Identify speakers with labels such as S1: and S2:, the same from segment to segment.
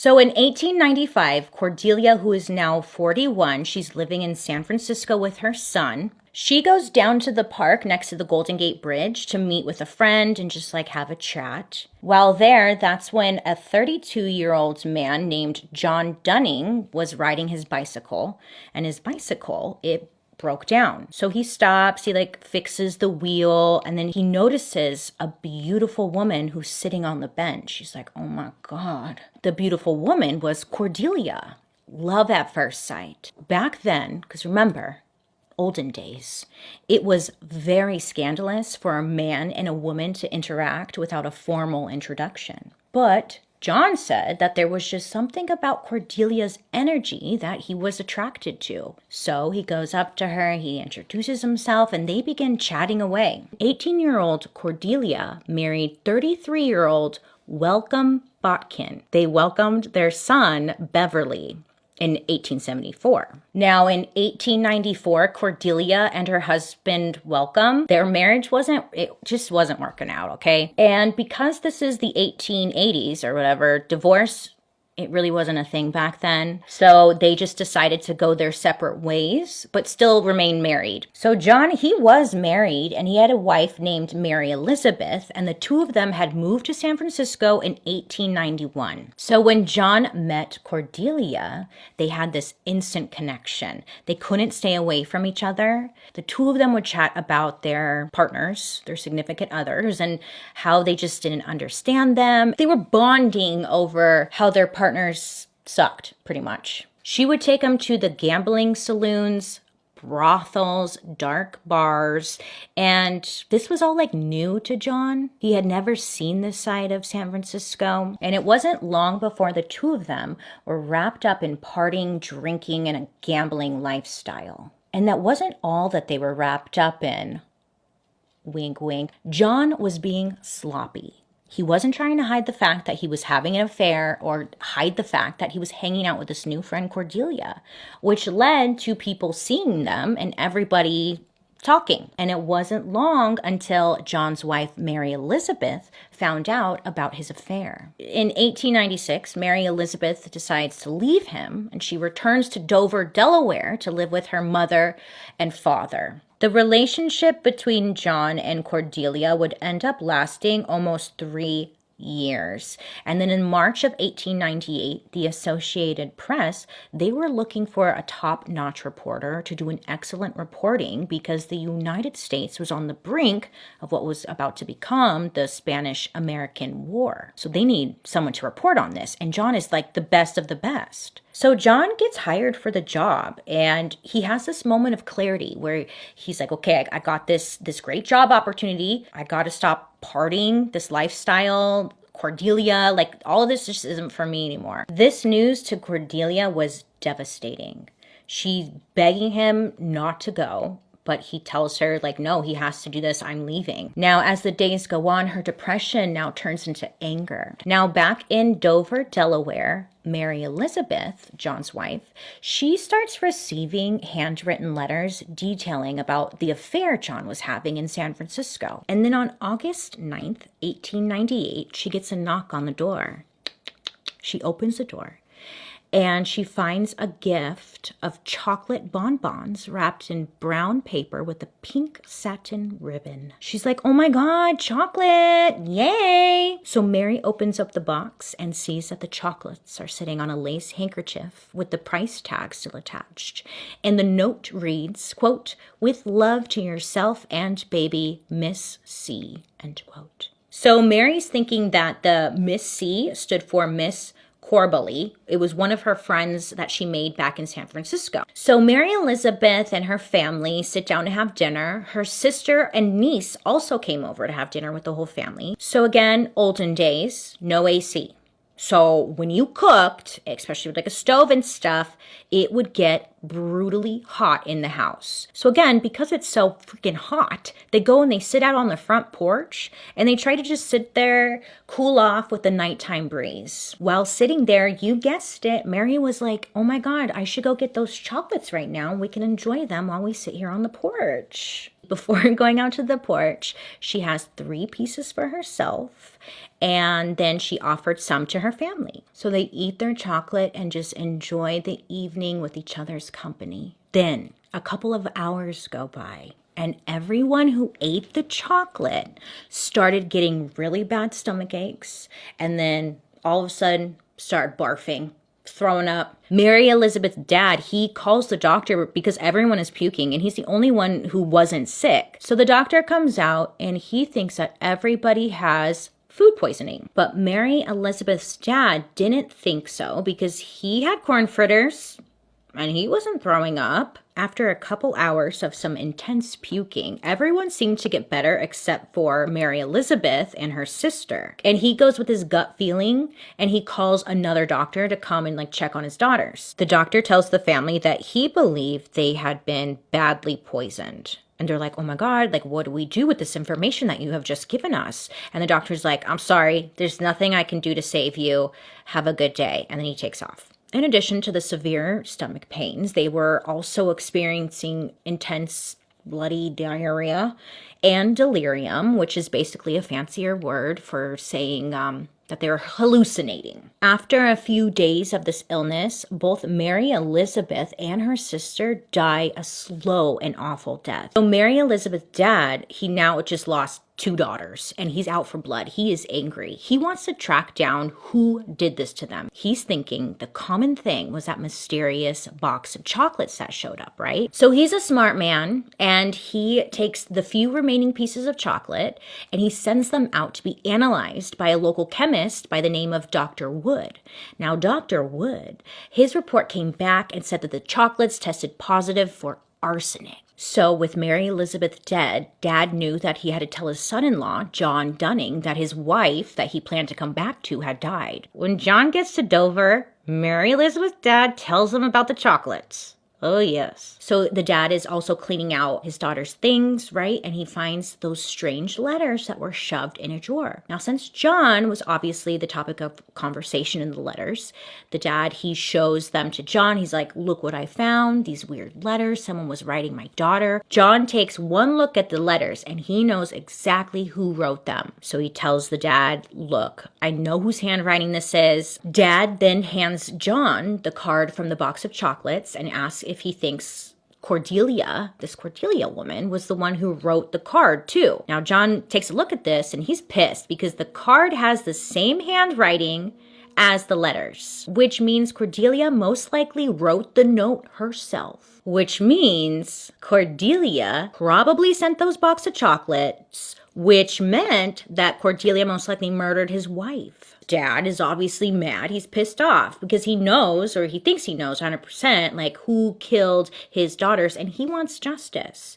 S1: So in 1895, Cordelia, who is now 41, she's living in San Francisco with her son. She goes down to the park next to the Golden Gate Bridge to meet with a friend and just like have a chat. While there, that's when a 32-year-old man named John Dunning was riding his bicycle, and his bicycle, it broke down. So he stops, he like fixes the wheel, and then he notices a beautiful woman who's sitting on the bench. She's like, oh my God. The beautiful woman was Cordelia. Love at first sight. Back then, because remember, olden days, it was very scandalous for a man and a woman to interact without a formal introduction. But John said that there was just something about Cordelia's energy that he was attracted to. So he goes up to her, he introduces himself, and they begin chatting away. 18-year-old Cordelia married 33-year-old Welcome Botkin. They welcomed their son, Beverly, in 1874. Now, in 1894, Cordelia and her husband, Welcome, their marriage just wasn't working out, okay? And because this is the 1880s or whatever, divorce, it really wasn't a thing back then. So they just decided to go their separate ways, but still remain married. So John, he was married and he had a wife named Mary Elizabeth, and the two of them had moved to San Francisco in 1891. So when John met Cordelia, they had this instant connection. They couldn't stay away from each other. The two of them would chat about their partners, their significant others, and how they just didn't understand them. They were bonding over how their partners sucked, pretty much. She would take him to the gambling saloons, brothels, dark bars, and this was all like new to John. He had never seen this side of San Francisco, and it wasn't long before the two of them were wrapped up in partying, drinking, and a gambling lifestyle. And that wasn't all that they were wrapped up in. Wink, wink. John was being sloppy. He wasn't trying to hide the fact that he was having an affair or hide the fact that he was hanging out with this new friend Cordelia, which led to people seeing them and everybody talking. And it wasn't long until John's wife, Mary Elizabeth, found out about his affair. In 1896, Mary Elizabeth decides to leave him, and she returns to Dover, Delaware, to live with her mother and father. The relationship between John and Cordelia would end up lasting almost 3 years. And then in March of 1898, the Associated Press, they were looking for a top-notch reporter to do an excellent reporting because the United States was on the brink of what was about to become the Spanish-American War. So they need someone to report on this, and John is like the best of the best. So John gets hired for the job, and he has this moment of clarity where he's like, okay, I got this great job opportunity. I got to stop partying, this lifestyle, Cordelia, like all of this just isn't for me anymore. This news to Cordelia was devastating. She's begging him not to go, but he tells her, like, no, he has to do this. I'm leaving. Now, as the days go on, her depression now turns into anger. Now, back in Dover, Delaware, Mary Elizabeth, John's wife, she starts receiving handwritten letters detailing about the affair John was having in San Francisco. And then on August 9th, 1898, she gets a knock on the door. She opens the door, and she finds a gift of chocolate bonbons wrapped in brown paper with a pink satin ribbon. She's like, oh my God, chocolate, yay! So Mary opens up the box and sees that the chocolates are sitting on a lace handkerchief with the price tag still attached. And the note reads, quote, with love to yourself and baby, Miss C, end quote. So Mary's thinking that the Miss C stood for Miss Corbally. It was one of her friends that she made back in San Francisco. So Mary Elizabeth and her family sit down to have dinner. Her sister and niece also came over to have dinner with the whole family. So again, olden days, no AC. So when you cooked, especially with like a stove and stuff, it would get brutally hot in the house. So again, because it's so freaking hot, they go and they sit out on the front porch and they try to just sit there, cool off with the nighttime breeze. While sitting there, you guessed it, Mary was like, oh my God, I should go get those chocolates right now. We can enjoy them while we sit here on the porch. before going out to the porch, she has 3 pieces for herself, and then she offered some to her family. So they eat their chocolate and just enjoy the evening with each other's company. Then a couple of hours go by, and everyone who ate the chocolate started getting really bad stomach aches, and then all of a sudden started barfing, throwing up. Mary Elizabeth's dad, he calls the doctor because everyone is puking and he's the only one who wasn't sick. So the doctor comes out and he thinks that everybody has food poisoning. But Mary Elizabeth's dad didn't think so because he had corn fritters and he wasn't throwing up. After a couple hours of some intense puking, everyone seemed to get better except for Mary Elizabeth and her sister. And he goes with his gut feeling and he calls another doctor to come and check on his daughters. The doctor tells the family that he believed they had been badly poisoned. And they're like, oh my God, what do we do with this information that you have just given us? And the doctor's like, I'm sorry, there's nothing I can do to save you. Have a good day. And then he takes off. In addition to the severe stomach pains, they were also experiencing intense bloody diarrhea and delirium, which is basically a fancier word for saying that they were hallucinating. After a few days of this illness, both Mary Elizabeth and her sister die a slow and awful death. So Mary Elizabeth's dad, he now just lost 2 daughters and he's out for blood. He is angry. He wants to track down who did this to them. He's thinking the common thing was that mysterious box of chocolates that showed up, right? So he's a smart man and he takes the few remaining pieces of chocolate and he sends them out to be analyzed by a local chemist by the name of Dr. Wood. Now, Dr. Wood, his report came back and said that the chocolates tested positive for arsenic. So with Mary Elizabeth dead, Dad knew that he had to tell his son-in-law, John Dunning, that his wife that he planned to come back to had died. When John gets to Dover, Mary Elizabeth's dad tells him about the chocolates. Oh, yes. So the dad is also cleaning out his daughter's things, right? And he finds those strange letters that were shoved in a drawer. Now, since John was obviously the topic of conversation in the letters, the dad, he shows them to John. He's like, look what I found, these weird letters. Someone was writing my daughter. John takes one look at the letters and he knows exactly who wrote them. So he tells the dad, look, I know whose handwriting this is. Dad then hands John the card from the box of chocolates and asks if he thinks Cordelia, this Cordelia woman, was the one who wrote the card too. Now, John takes a look at this and he's pissed because the card has the same handwriting as the letters, which means Cordelia most likely wrote the note herself, which means Cordelia probably sent those box of chocolates, which meant that Cordelia most likely murdered his wife. Dad is obviously mad. He's pissed off because he knows, or he thinks he knows 100%, who killed his daughters, and he wants justice.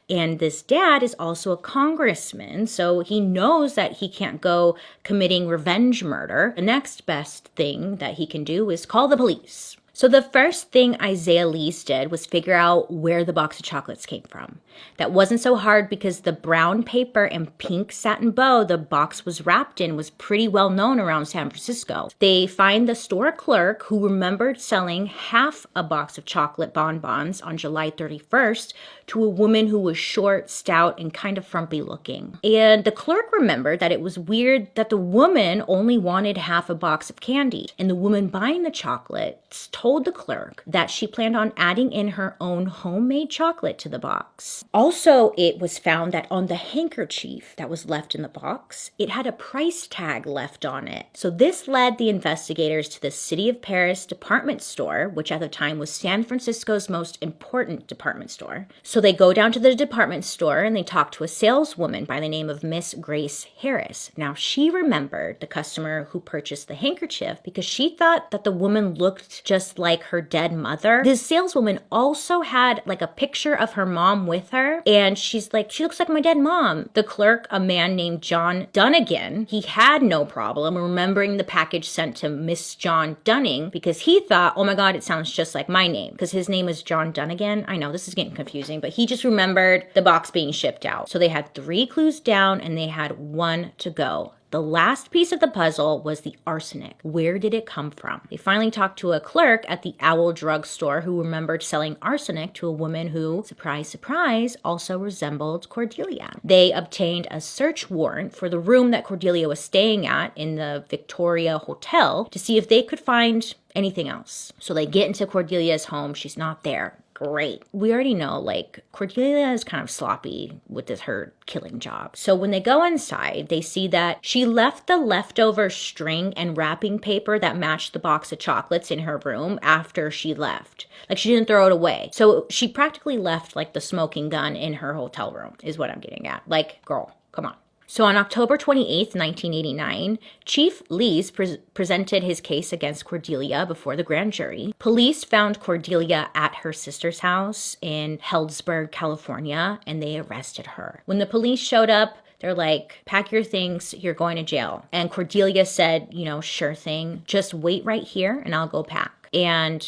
S1: And this dad is also a congressman, so he knows that he can't go committing revenge murder. The next best thing that he can do is call the police. So the first thing Isaiah Lees did was figure out where the box of chocolates came from. That wasn't so hard because the brown paper and pink satin bow the box was wrapped in was pretty well known around San Francisco. They find the store clerk who remembered selling half a box of chocolate bonbons on July 31st to a woman who was short, stout, and kind of frumpy looking. And the clerk remembered that it was weird that the woman only wanted half a box of candy. And the woman buying the chocolates told the clerk that she planned on adding in her own homemade chocolate to the box. Also, it was found that on the handkerchief that was left in the box, it had a price tag left on it. So this led the investigators to the City of Paris department store, which at the time was San Francisco's most important department store. So they go down to the department store and they talk to a saleswoman by the name of Miss Grace Harris. Now, she remembered the customer who purchased the handkerchief because she thought that the woman looked just like her dead mother. This saleswoman also had a picture of her mom with her, and she's like, she looks like my dead mom. The clerk, a man named John Dunnigan, he had no problem remembering the package sent to Miss John Dunning because he thought, oh my God, it sounds just like my name because his name is John Dunnigan. I know this is getting confusing, but he just remembered the box being shipped out. So they had 3 clues down and they had 1 to go. The last piece of the puzzle was the arsenic. Where did it come from? They finally talked to a clerk at the Owl Drug Store who remembered selling arsenic to a woman who, surprise, surprise, also resembled Cordelia. They obtained a search warrant for the room that Cordelia was staying at in the Victoria Hotel to see if they could find anything else. So they get into Cordelia's home. She's not there. Great. We already know, like, Cordelia is kind of sloppy with her killing job. So when they go inside, they see that she left the leftover string and wrapping paper that matched the box of chocolates in her room after she left. Like, she didn't throw it away. So she practically left, like, the smoking gun in her hotel room, is what I'm getting at. Like, girl, come on. So on October 28th, 1989, Chief Lees presented his case against Cordelia before the grand jury. Police found Cordelia at her sister's house in Healdsburg, California, and they arrested her. When the police showed up, they're like, pack your things, you're going to jail. And Cordelia said, sure thing, just wait right here and I'll go pack. And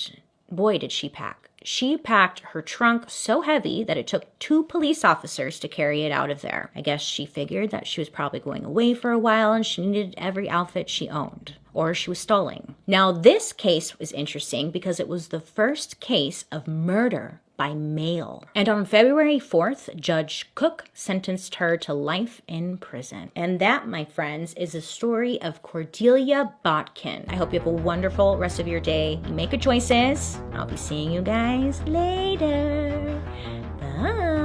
S1: boy, did she pack. She packed her trunk so heavy that it took 2 police officers to carry it out of there. I guess she figured that she was probably going away for a while and she needed every outfit she owned. Or she was stalling. Now, this case was interesting because it was the first case of murder by mail. And on February 4th, Judge Cook sentenced her to life in prison. And that, my friends, is a story of Cordelia Botkin. I hope you have a wonderful rest of your day. You make good choices. I'll be seeing you guys later. Bye.